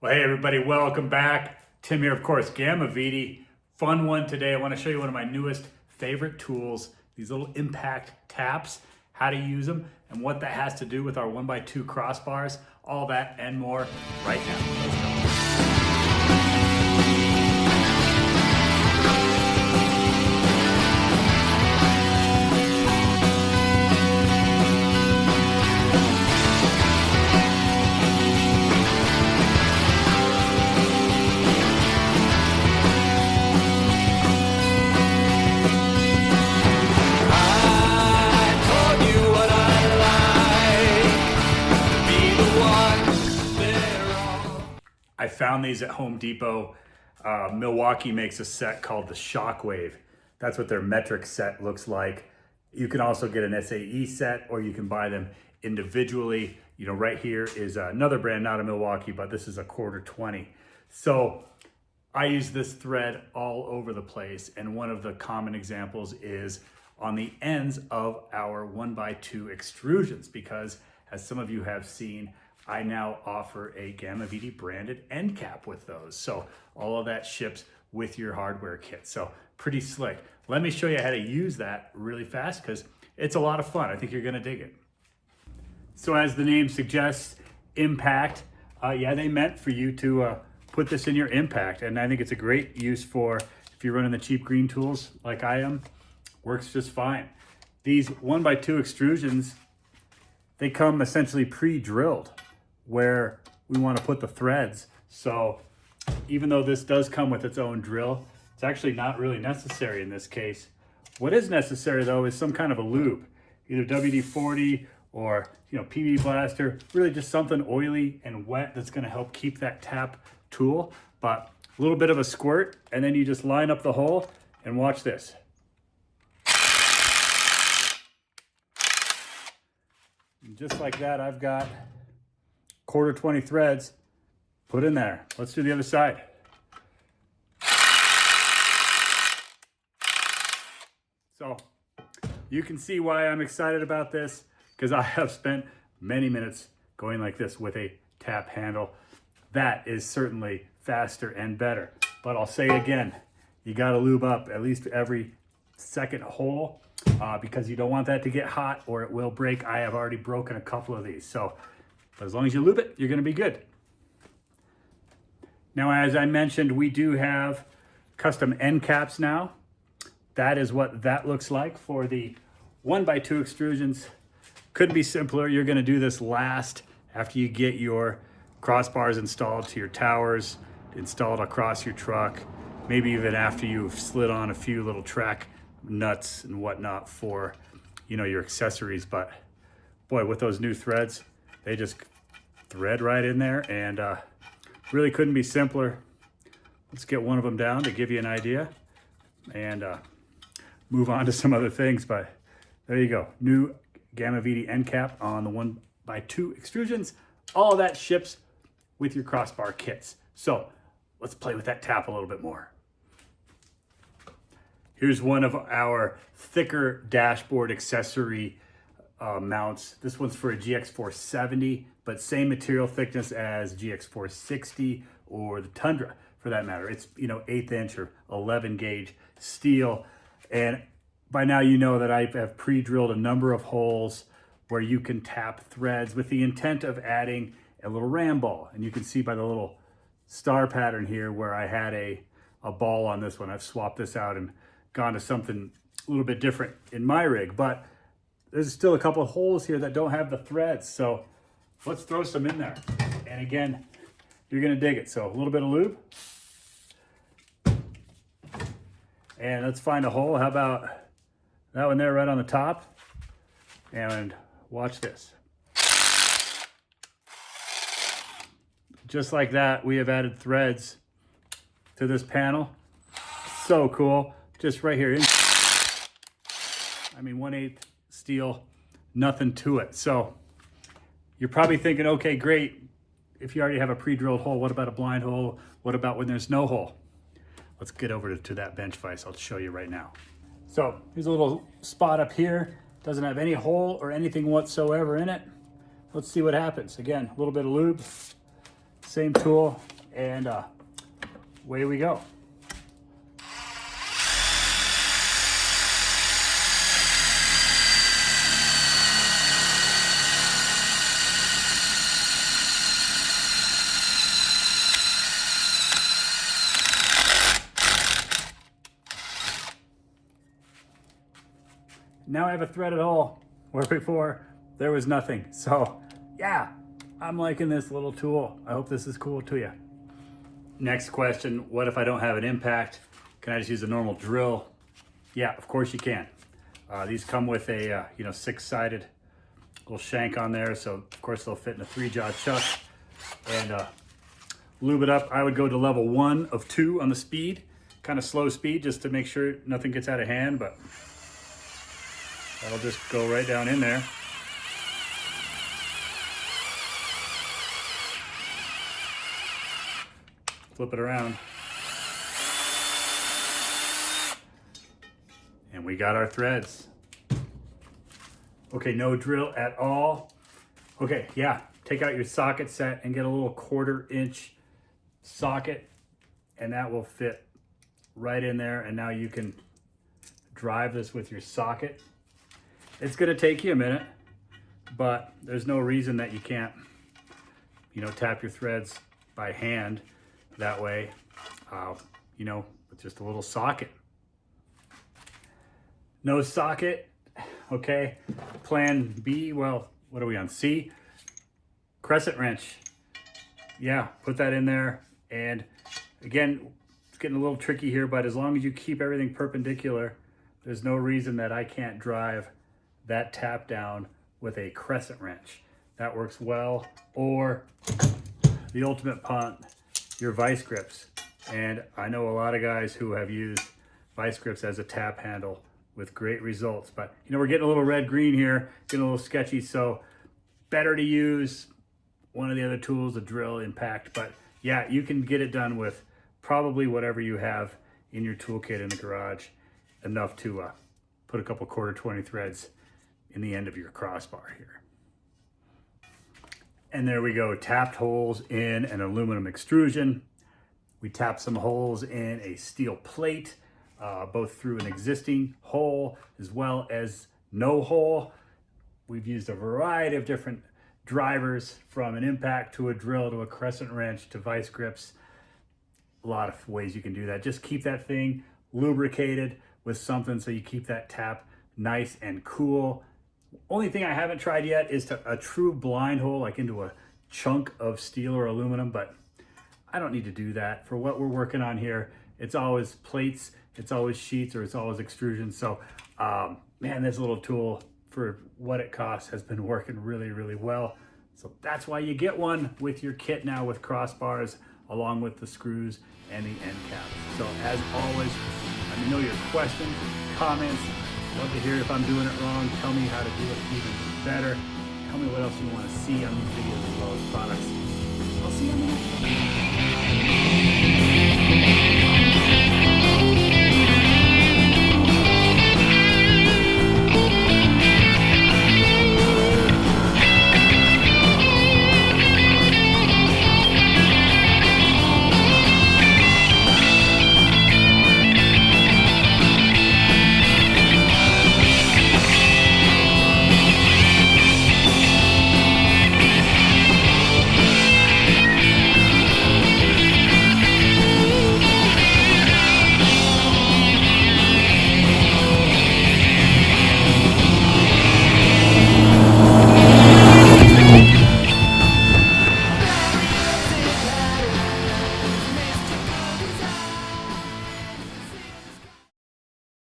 Well, hey everybody, welcome back. Tim here, of course, Gamma VD. Fun one today. I want to show you one of my newest favorite tools, these little impact taps, how to use them, and what that has to do with our 1x2 crossbars. All that and more right now. Let's go. I found these at Home Depot. Milwaukee makes a set called the Shockwave. That's what their metric set looks like. You can also get an SAE set, or you can buy them individually. You know, right here is another brand, not a Milwaukee, but this is a quarter 20. So I use this thread all over the place. And one of the common examples is on the ends of our 1x2 extrusions, because as some of you have seen, I now offer a Gamma VD branded end cap with those. So all of that ships with your hardware kit. So pretty slick. Let me show you how to use that really fast because it's a lot of fun. I think you're gonna dig it. So as the name suggests, impact, yeah, they meant for you to put this in your impact. And I think it's a great use for if you're running the cheap green tools like I am, works just fine. These 1x2 extrusions, they come essentially pre-drilled where we want to put the threads. So even though this does come with its own drill, it's actually not really necessary in this case. What is necessary though is some kind of a lube, either WD-40 or PB Blaster, really just something oily and wet that's going to help keep that tap tool. But a little bit of a squirt, and then you just line up the hole and watch this. And just like that, I've got quarter 20 threads put in there. Let's do the other side. So you can see why I'm excited about this, because I have spent many minutes going like this with a tap handle. That is certainly faster and better. But I'll say again, you gotta lube up at least every second hole because you don't want that to get hot or it will break. I have already broken a couple of these. So but as long as you lube it, you're gonna be good. Now, as I mentioned, we do have custom end caps now. That is what that looks like for the 1x2 extrusions. Couldn't be simpler. You're gonna do this last after you get your crossbars installed to your towers, installed across your truck, maybe even after you've slid on a few little track nuts and whatnot for, your accessories. But boy, with those new threads, they just thread right in there, and really couldn't be simpler. Let's get one of them down to give you an idea and move on to some other things. But there you go. New Gamma VD end cap on the 1x2 extrusions. All of that ships with your crossbar kits. So let's play with that tap a little bit more. Here's one of our thicker dashboard accessory mounts. This one's for a GX470, but same material thickness as GX460 or the Tundra for that matter. It's 1/8 inch or 11 gauge steel. And by now you know that I have pre-drilled a number of holes where you can tap threads with the intent of adding a little ram ball. And you can see by the little star pattern here where I had a ball on this one. I've swapped this out and gone to something a little bit different in my rig, but there's still a couple of holes here that don't have the threads. So let's throw some in there. And again, you're gonna dig it. So a little bit of lube. And let's find a hole. How about that one there right on the top? And watch this. Just like that, we have added threads to this panel. So cool. Just right here. 1/8 steel, nothing to it. So you're probably thinking, okay, great. If you already have a pre-drilled hole, what about a blind hole? What about when there's no hole? Let's get over to that bench vise. I'll show you right now. So here's a little spot up here. Doesn't have any hole or anything whatsoever in it. Let's see what happens. Again, a little bit of lube, same tool, and away we go. Now I have a thread at all, where before there was nothing. So yeah, I'm liking this little tool. I hope this is cool to you. Next question, what if I don't have an impact? Can I just use a normal drill? Yeah, of course you can. These come with a 6-sided little shank on there, so of course they'll fit in a 3-jaw chuck. And lube it up. I would go to level 1 of 2 on the speed, kind of slow speed, just to make sure nothing gets out of hand, but that'll just go right down in there. Flip it around. And we got our threads. Okay, no drill at all. Okay, yeah, take out your socket set and get a little 1/4-inch socket, and that will fit right in there. And now you can drive this with your socket. It's gonna take you a minute, but there's no reason that you can't, tap your threads by hand that way, with just a little socket. No socket, okay. Plan B, well, what are we on, C? Crescent wrench. Yeah, put that in there. And again, it's getting a little tricky here, but as long as you keep everything perpendicular, there's no reason that I can't drive that tap down with a crescent wrench. That works well. Or the ultimate punt, your vice grips. And I know a lot of guys who have used vice grips as a tap handle with great results, but we're getting a little red-green here, getting a little sketchy, so better to use one of the other tools, a drill, impact. But yeah, you can get it done with probably whatever you have in your toolkit in the garage, enough to put a couple 1/4-20 threads in the end of your crossbar here. And there we go, tapped holes in an aluminum extrusion. We tapped some holes in a steel plate, both through an existing hole as well as no hole. We've used a variety of different drivers, from an impact to a drill to a crescent wrench to vice grips. A lot of ways you can do that. Just keep that thing lubricated with something so you keep that tap nice and cool. Only thing I haven't tried yet is a true blind hole, like into a chunk of steel or aluminum, but I don't need to do that. For what we're working on here, it's always plates, it's always sheets, or it's always extrusion. So man, this little tool, for what it costs, has been working really, really well. So that's why you get one with your kit now, with crossbars, along with the screws and the end caps. So as always, let me know your questions, comments. Love to hear if I'm doing it wrong. Tell me how to do it even better. Tell me what else you want to see on these videos as well as products. I'll see you on the next one.